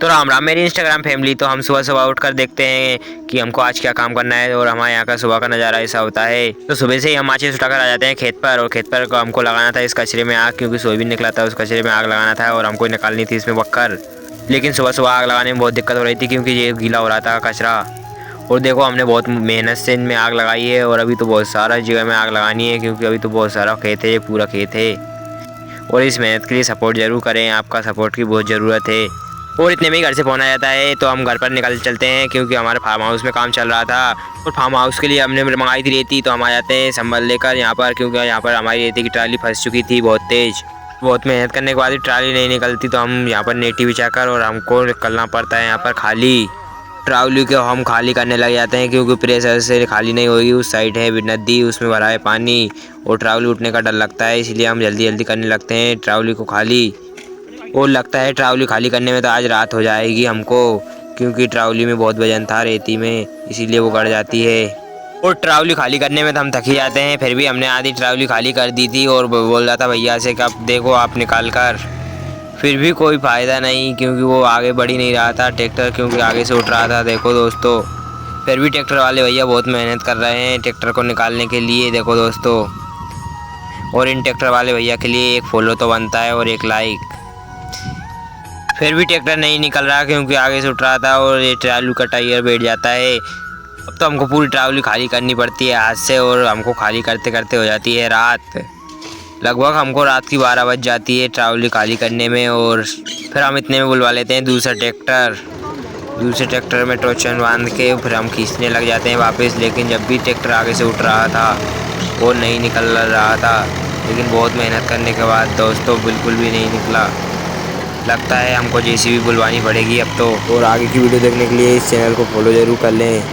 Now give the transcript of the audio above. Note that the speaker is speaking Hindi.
तो राम राम मेरी इंस्टाग्राम फैमिली। तो हम सुबह सुबह उठकर देखते हैं कि हमको आज क्या काम करना है, और हमारे यहाँ का सुबह का नज़ारा ऐसा होता है। तो सुबह से ही हम माचिस उठाकर आ जाते हैं खेत पर, और खेत पर हमको लगाना था इस कचरे में आग, क्योंकि सोयाबीन निकला था, उस कचरे में आग लगाना था और हमको निकालनी थी इसमें बक्कर। लेकिन सुबह सुबह आग लगाने में बहुत दिक्कत हो रही थी, क्योंकि ये गीला हो रहा था कचरा। और देखो हमने बहुत मेहनत से इनमें आग लगाई है, और अभी तो बहुत सारा जगह में आग लगानी है, क्योंकि अभी तो बहुत सारा खेत है, ये पूरा खेत है। और इस मेहनत के लिए सपोर्ट ज़रूर करें, आपका सपोर्ट की बहुत ज़रूरत है। और इतने में ही घर से फ़ोन आ जाता है, तो हम घर पर निकल चलते हैं, क्योंकि हमारे फार्म हाउस में काम चल रहा था। और फार्म हाउस के लिए हमने मंगाई थी रेती, तो हम आ जाते हैं संभल लेकर यहाँ पर, क्योंकि यहाँ पर हमारी रेती की ट्राली फंस चुकी थी बहुत तेज़। बहुत मेहनत करने के बाद भी ट्राली नहीं निकलती, तो हम यहाँ पर नेटी बिछाकर और हमको निकलना पड़ता है यहाँ पर खाली। ट्रावली को हम खाली करने लग जाते हैं, क्योंकि प्रेशर से खाली नहीं होगी। उस साइड है नदी, उसमें भरा है पानी, और ट्रावली उठने का डर लगता है, इसलिए हम जल्दी जल्दी करने लगते हैं ट्रावली को खाली। और लगता है ट्रावली खाली करने में तो आज रात हो जाएगी हमको, क्योंकि ट्रावली में बहुत वजन था रेती में, इसीलिए वो गड़ जाती है। और ट्रावली खाली करने में तो हम थक ही जाते हैं, फिर भी हमने आधी ट्रावली खाली कर दी थी, और बोल रहा था भैया से कि अब देखो आप निकाल कर। फिर भी कोई फ़ायदा नहीं, क्योंकि वो आगे बढ़ ही नहीं रहा था ट्रैक्टर, क्योंकि आगे से उठ रहा था। देखो दोस्तों, फिर भी ट्रैक्टर वाले भैया बहुत मेहनत कर रहे हैं ट्रैक्टर को निकालने के लिए, देखो दोस्तों। और इन ट्रैक्टर वाले भैया के लिए एक फॉलो तो बनता है और एक लाइक। फिर भी ट्रैक्टर नहीं निकल रहा, क्योंकि आगे से उठ रहा था, और ये ट्रालू का टायर बैठ जाता है। अब तो हमको पूरी ट्रावली खाली करनी पड़ती है हाथ से, और हमको खाली करते करते हो जाती है रात। लगभग हमको रात की 12 बज जाती है ट्रावली खाली करने में। और फिर हम इतने में बुलवा लेते हैं दूसरे ट्रैक्टर में टोचन बांध के, फिर हम खींचने लग जाते हैं वापस। लेकिन जब भी ट्रैक्टर आगे से उठ रहा था, वो नहीं निकल रहा था। लेकिन बहुत मेहनत करने के बाद दोस्तों बिल्कुल भी नहीं निकला। लगता है हमको जेसीबी बुलवानी पड़ेगी अब तो। और आगे की वीडियो देखने के लिए इस चैनल को फॉलो ज़रूर कर लें।